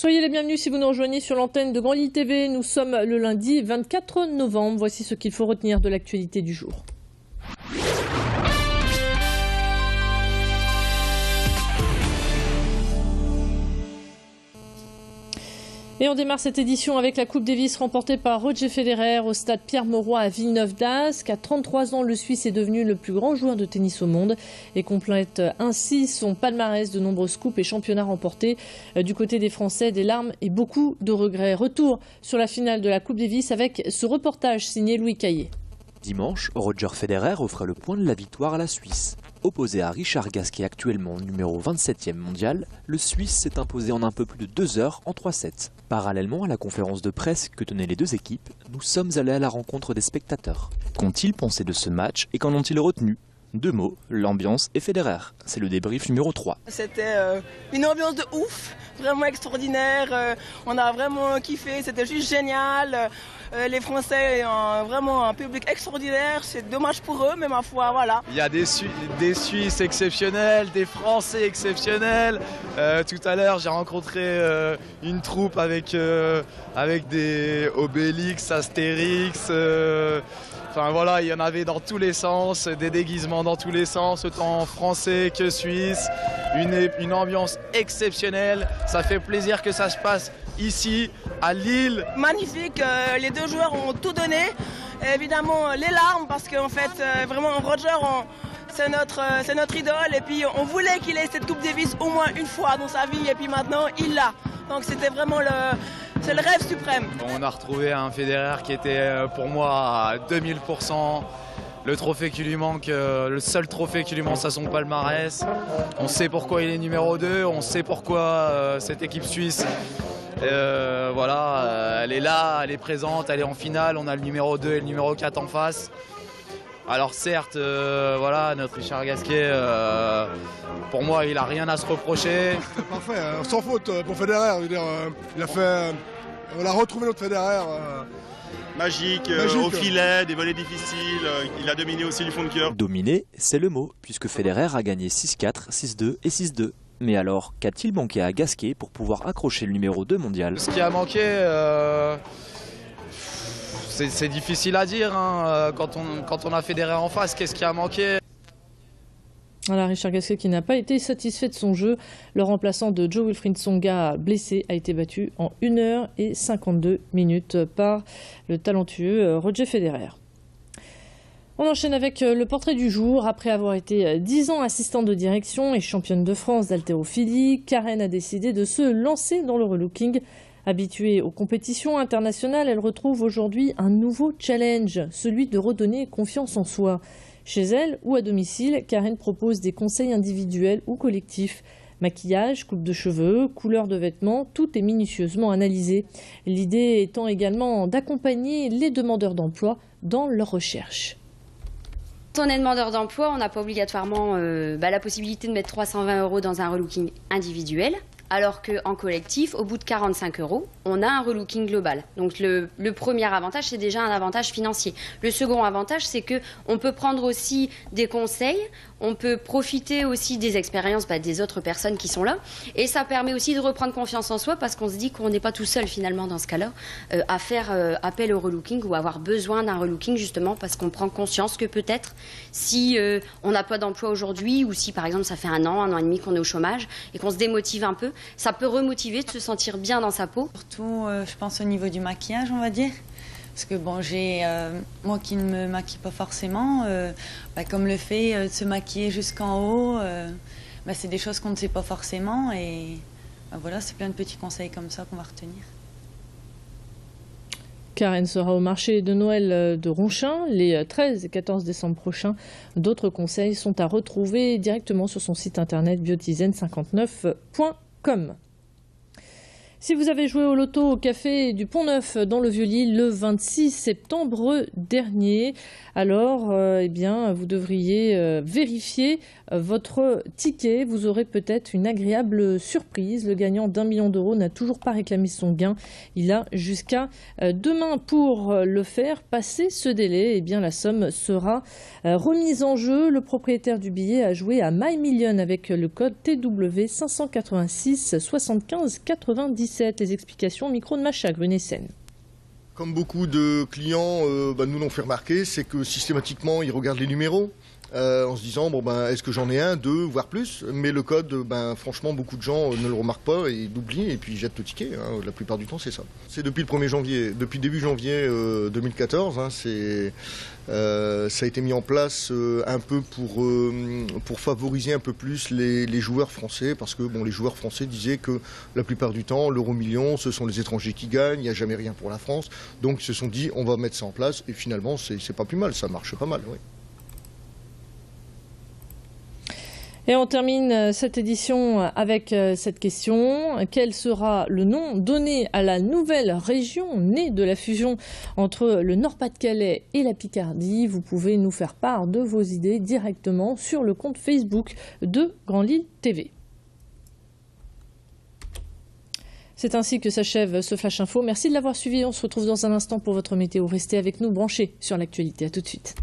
Soyez les bienvenus si vous nous rejoignez sur l'antenne de Grand Lille TV. Nous sommes le lundi 24 novembre. Voici ce qu'il faut retenir de l'actualité du jour. Et on démarre cette édition avec la Coupe Davis remportée par Roger Federer au stade Pierre-Mauroy à Villeneuve-d'Ascq. À 33 ans, le Suisse est devenu le plus grand joueur de tennis au monde et complète ainsi son palmarès de nombreuses coupes et championnats remportés. Du côté des Français, des larmes et beaucoup de regrets. Retour sur la finale de la Coupe Davis avec ce reportage signé Louis Caillé. Dimanche, Roger Federer offrait le point de la victoire à la Suisse. Opposé à Richard Gasquet, actuellement numéro 27e mondial, le Suisse s'est imposé en un peu plus de 2 heures en 3 sets. Parallèlement à la conférence de presse que tenaient les deux équipes, nous sommes allés à la rencontre des spectateurs. Qu'ont-ils pensé de ce match et qu'en ont-ils retenu? 2 mots, l'ambiance et Federer. C'est le débrief numéro 3. C'était une ambiance de ouf, vraiment extraordinaire. On a vraiment kiffé, c'était juste génial. Les Français ont vraiment un public extraordinaire. C'est dommage pour eux, mais ma foi, voilà. Il y a des Suisses exceptionnels, des Français exceptionnels. Tout à l'heure, j'ai rencontré une troupe avec des Obélix, Astérix. Enfin voilà, il y en avait dans tous les sens, des déguisements dans tous les sens, autant français que suisse. Une ambiance exceptionnelle. Ça fait plaisir que ça se passe ici, à Lille. Magnifique, les deux joueurs ont tout donné. Et évidemment, les larmes, parce qu'en fait, vraiment, Roger, c'est notre idole. Et puis, on voulait qu'il ait cette Coupe Davis au moins une fois dans sa vie. Et puis maintenant, il l'a. Donc c'était vraiment c'est le rêve suprême. On a retrouvé un Federer qui était pour moi à 2000%. Le trophée qui lui manque, le seul trophée qui lui manque à son palmarès. On sait pourquoi il est numéro 2, on sait pourquoi cette équipe suisse, voilà, elle est là, elle est présente, elle est en finale. On a le numéro 2 et le numéro 4 en face. Alors certes, voilà, notre Richard Gasquet, pour moi, il n'a rien à se reprocher. C'est parfait, sans faute pour Federer. Je veux dire, on a retrouvé notre Federer. Magique, au filet, des volets difficiles, il a dominé aussi du fond de cœur. Dominé, c'est le mot, puisque Federer a gagné 6-4, 6-2 et 6-2. Mais alors, qu'a-t-il manqué à Gasquet pour pouvoir accrocher le numéro 2 mondial? Ce qui a manqué, c'est difficile à dire, hein, quand on a Federer en face, qu'est-ce qui a manqué? Voilà, Richard Gasquet qui n'a pas été satisfait de son jeu. Le remplaçant de Jo-Wilfried Tsonga, blessé, a été battu en 1h52 par le talentueux Roger Federer. On enchaîne avec le portrait du jour. Après avoir été 10 ans assistante de direction et championne de France d'haltérophilie, Karen a décidé de se lancer dans le relooking. Habituée aux compétitions internationales, elle retrouve aujourd'hui un nouveau challenge, celui de redonner confiance en soi. Chez elle ou à domicile, Karen propose des conseils individuels ou collectifs. Maquillage, coupe de cheveux, couleur de vêtements, tout est minutieusement analysé. L'idée étant également d'accompagner les demandeurs d'emploi dans leur recherche. Quand on est demandeur d'emploi, on n'a pas obligatoirement la possibilité de mettre 320 € dans un relooking individuel. Alors qu'en collectif, au bout de 45 €, on a un relooking global. Donc le premier avantage, c'est déjà un avantage financier. Le second avantage, c'est qu'on peut prendre aussi des conseils, on peut profiter aussi des expériences des autres personnes qui sont là. Et ça permet aussi de reprendre confiance en soi parce qu'on se dit qu'on n'est pas tout seul finalement dans ce cas-là à faire appel au relooking ou avoir besoin d'un relooking justement parce qu'on prend conscience que peut-être si on n'a pas d'emploi aujourd'hui ou si par exemple ça fait un an et demi qu'on est au chômage et qu'on se démotive un peu, ça peut remotiver de se sentir bien dans sa peau. Surtout, je pense au niveau du maquillage, on va dire. Parce que bon, j'ai moi qui ne me maquille pas forcément, comme le fait de se maquiller jusqu'en haut, c'est des choses qu'on ne sait pas forcément. Et voilà, c'est plein de petits conseils comme ça qu'on va retenir. Karen sera au marché de Noël de Ronchin les 13 et 14 décembre prochains. D'autres conseils sont à retrouver directement sur son site internet biotizen59.com. Si vous avez joué au loto au café du Pont-Neuf dans le Vieux-Lille le 26 septembre dernier, alors vous devriez vérifier votre ticket. Vous aurez peut-être une agréable surprise. Le gagnant d'1 million d'euros n'a toujours pas réclamé son gain. Il a jusqu'à demain pour le faire. Passer ce délai, la somme sera remise en jeu. Le propriétaire du billet a joué à My Million avec le code TW 586 75 97. 2017. Les explications au micro de Macha Grunessen. Comme beaucoup de clients nous l'ont fait remarquer, c'est que systématiquement ils regardent les numéros en se disant est-ce que j'en ai un, deux, voire plus. Mais le code, franchement beaucoup de gens ne le remarquent pas et l'oublient et puis ils jettent le ticket. La plupart du temps c'est ça. C'est depuis le 1er janvier, depuis début janvier 2014. Ça a été mis en place un peu pour favoriser un peu plus les joueurs français, parce que les joueurs français disaient que la plupart du temps, l'euro-million, ce sont les étrangers qui gagnent, il n'y a jamais rien pour la France. Donc ils se sont dit, on va mettre ça en place, et finalement, c'est pas plus mal, ça marche pas mal, oui. Et on termine cette édition avec cette question. Quel sera le nom donné à la nouvelle région née de la fusion entre le Nord-Pas-de-Calais et la Picardie? Vous pouvez nous faire part de vos idées directement sur le compte Facebook de Grand Lille TV. C'est ainsi que s'achève ce Flash Info. Merci de l'avoir suivi. On se retrouve dans un instant pour votre météo. Restez avec nous branchés sur l'actualité. À tout de suite.